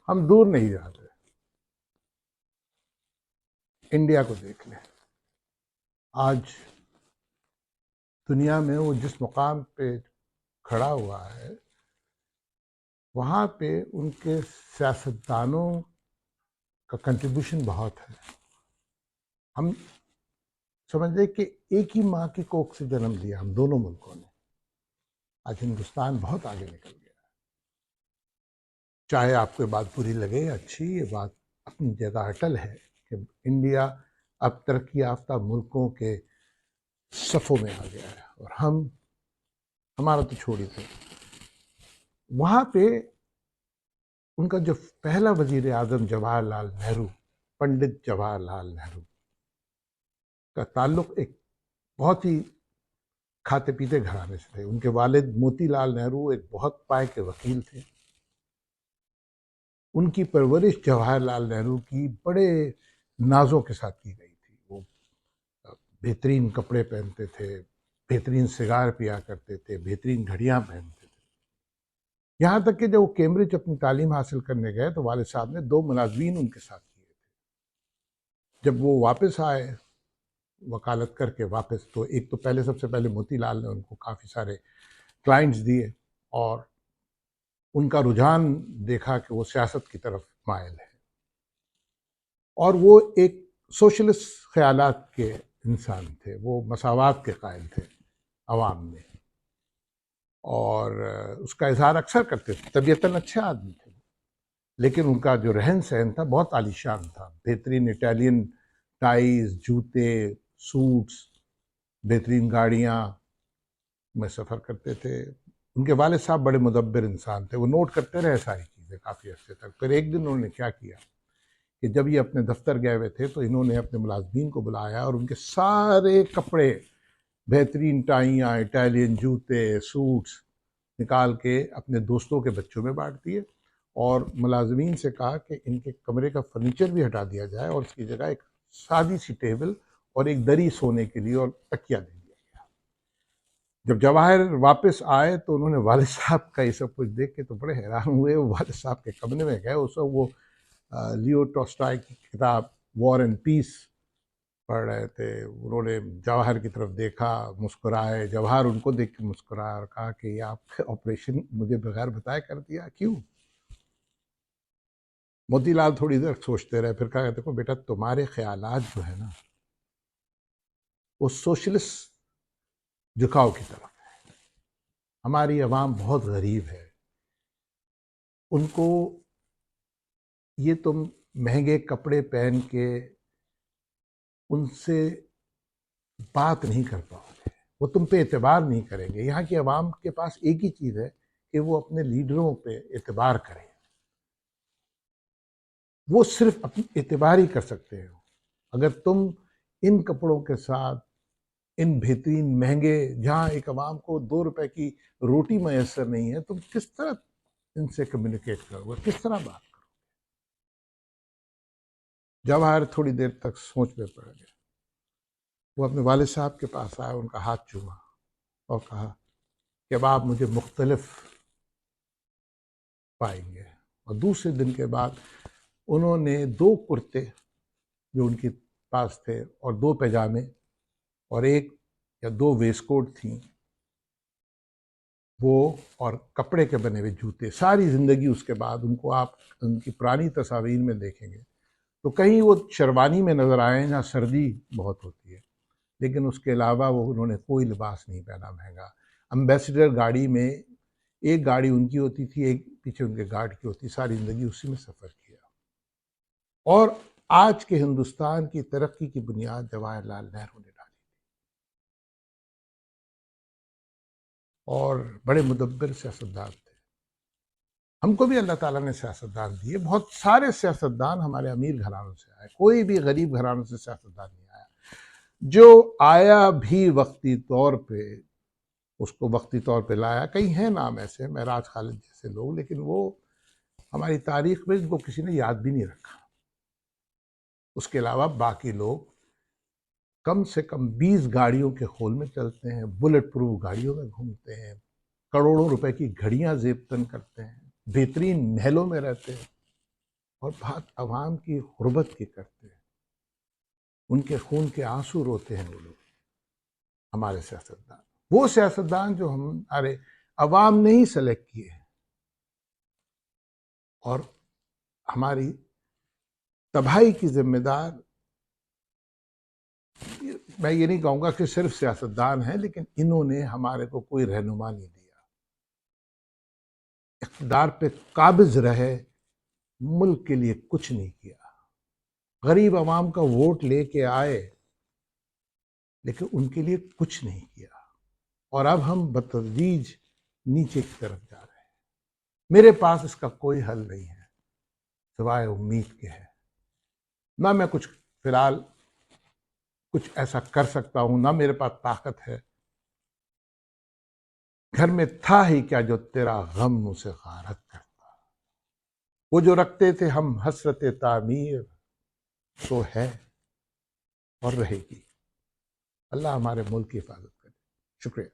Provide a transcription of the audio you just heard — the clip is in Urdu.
ہم دور نہیں جاتے، انڈیا کو دیکھ لیں. آج دنیا میں وہ جس مقام پہ کھڑا ہوا ہے، وہاں پہ ان کے سیاستدانوں کا کنٹریبیوشن بہت ہے. ہم سمجھتے کہ ایک ہی ماں کی کوکھ سے جنم لیا ہم دونوں ملکوں نے. آج ہندوستان بہت آگے نکل گیا. چاہے آپ کو یہ بات بری لگے یا اچھی، یہ بات اپنی جگہ اٹل ہے کہ انڈیا اب ترقی یافتہ ملکوں کے صفوں میں آ گیا ہے، اور ہمارا تو چھوڑی تھے. وہاں پہ ان کا جو پہلا وزیر اعظم جواہر لال نہرو، پنڈت جواہر لال نہرو کا تعلق ایک بہت ہی کھاتے پیتے گھرانے سے تھے. ان کے والد موتی لال نہرو ایک بہت پائے کے وکیل تھے. ان کی پرورش جواہر لال نہرو کی بڑے نازوں کے ساتھ کی گئی تھی. وہ بہترین کپڑے پہنتے تھے، بہترین سگار پیا کرتے تھے، بہترین گھڑیاں پہنتے تھے. یہاں تک کہ جب وہ کیمبرج اپنی تعلیم حاصل کرنے گئے تو والد صاحب نے 2 ملازمین ان کے ساتھ کیے تھے. جب وہ واپس آئے وکالت کر کے واپس، تو ایک تو سب سے پہلے موتی لال نے ان کو کافی سارے کلائنٹس دیے، اور ان کا رجحان دیکھا کہ وہ سیاست کی طرف مائل ہے، اور وہ ایک سوشلسٹ خیالات کے انسان تھے. وہ مساوات کے قائل تھے عوام میں، اور اس کا اظہار اکثر کرتے تھے. طبیعتاً اچھے آدمی تھے، لیکن ان کا جو رہن سہن تھا بہت عالیشان تھا. بہترین اٹالین ٹائیز، جوتے، سوٹس، بہترین گاڑیاں میں سفر کرتے تھے. ان کے والد صاحب بڑے مدبر انسان تھے. وہ نوٹ کرتے رہے ساری چیزیں کافی عرصے تک. پھر ایک دن انہوں نے کیا کیا کہ جب یہ اپنے دفتر گئے ہوئے تھے تو انہوں نے اپنے ملازمین کو بلایا اور ان کے سارے کپڑے، بہترین ٹائیاں، اٹالین جوتے، سوٹس نکال کے اپنے دوستوں کے بچوں میں بانٹ دیے، اور ملازمین سے کہا کہ ان کے کمرے کا فرنیچر بھی ہٹا دیا جائے اور اس کی جگہ ایک سادی سی ٹیبل اور ایک دری سونے کے لیے اور تکیا دے دیا گیا. جب جواہر واپس آئے تو انہوں نے والد صاحب کا یہ سب کچھ دیکھ کے تو بڑے حیران ہوئے. وہ والد صاحب کے کمرے میں گئے. اس وقت وہ لیو ٹولسٹائے کی کتاب وار اینڈ پیس پڑھ رہے تھے. انہوں نے جواہر کی طرف دیکھا، مسکرائے. جواہر ان کو دیکھ کے مسکرایا اور کہا کہ یہ آپ کا آپریشن مجھے بغیر بتائے کر دیا، کیوں؟ موتی لال تھوڑی دیر سوچتے رہے، پھر کہا دیکھو بیٹا، تمہارے خیالات جو ہے نا وہ سوشلسٹ جھکاؤ کی طرف ہے. ہماری عوام بہت غریب ہے. ان کو یہ تم مہنگے کپڑے پہن کے ان سے بات نہیں کر پاؤ گے، وہ تم پہ اعتبار نہیں کریں گے. یہاں کی عوام کے پاس ایک ہی چیز ہے کہ وہ اپنے لیڈروں پہ اعتبار کریں. وہ صرف اپنی اعتبار ہی کر سکتے ہو. اگر تم ان کپڑوں کے ساتھ، ان بہترین مہنگے، جہاں ایک عوام کو 2 روپے کی روٹی میسر نہیں ہے، تم کس طرح ان سے کمیونیکیٹ کرو گے، کس طرح بات کرو گے؟ جواہر تھوڑی دیر تک سوچ میں پڑ گئے. وہ اپنے والد صاحب کے پاس آئے، ان کا ہاتھ چوما اور کہا کہ اب آپ مجھے مختلف پائیں گے. اور دوسرے دن کے بعد انہوں نے 2 کرتے جو ان کے پاس تھے اور 2 پیجامے اور 1 یا 2 ویسٹ کوٹ تھیں، وہ اور کپڑے کے بنے ہوئے جوتے. ساری زندگی اس کے بعد ان کو آپ ان کی پرانی تصاویر میں دیکھیں گے تو کہیں وہ شیروانی میں نظر آئے جہاں سردی بہت ہوتی ہے، لیکن اس کے علاوہ وہ انہوں نے کوئی لباس نہیں پہنا مہنگا. امبیسڈر گاڑی میں ایک گاڑی ان کی ہوتی تھی، ایک پیچھے ان کے گارڈ کی ہوتی. ساری زندگی اسی میں سفر کیا. اور آج کے ہندوستان کی ترقی کی بنیاد جواہر لال نہرو نے ڈالی، اور بڑے مدبر سیاستدان تھے. ہم کو بھی اللہ تعالیٰ نے سیاستدان دیے. بہت سارے سیاستدان ہمارے امیر گھرانوں سے آئے، کوئی بھی غریب گھرانوں سے سیاستدان نہیں آیا. جو آیا بھی وقتی طور پہ اس کو وقتی طور پہ لایا. کئی ہیں نام ایسے، معراج خالد جیسے لوگ، لیکن وہ ہماری تاریخ میں ان کو کسی نے یاد بھی نہیں رکھا. اس کے علاوہ باقی لوگ کم سے کم 20 گاڑیوں کے خول میں چلتے ہیں، بلٹ پروف گاڑیوں میں گھومتے ہیں، کروڑوں روپے کی گھڑیاں زیب تن کرتے ہیں، بہترین محلوں میں رہتے ہیں. اور بات عوام کی غربت کی کرتے ہیں، ان کے خون کے آنسو روتے ہیں وہ لوگ، ہمارے سیاستدان، وہ سیاستدان جو ہمارے عوام نے ہی سلیکٹ کیے ہیں، اور ہماری تباہی کی ذمہ دار، میں یہ نہیں کہوں گا کہ صرف سیاستدان ہیں، لیکن انہوں نے ہمارے کو کوئی رہنما نہیں دیا، اقتدار پہ قابض رہے، ملک کے لیے کچھ نہیں کیا، غریب عوام کا ووٹ لے کے آئے لیکن ان کے لیے کچھ نہیں کیا، اور اب ہم بتدریج نیچے کی طرف جا رہے ہیں۔ میرے پاس اس کا کوئی حل نہیں ہے سوائے امید کے ہے، نہ میں کچھ فی الحال کچھ ایسا کر سکتا ہوں، نہ میرے پاس طاقت ہے۔ گھر میں تھا ہی کیا جو تیرا غم اسے غارت کرتا، وہ جو رکھتے تھے ہم حسرت تعمیر، سو ہے اور رہے گی۔ اللہ ہمارے ملک کی حفاظت کرے۔ شکریہ۔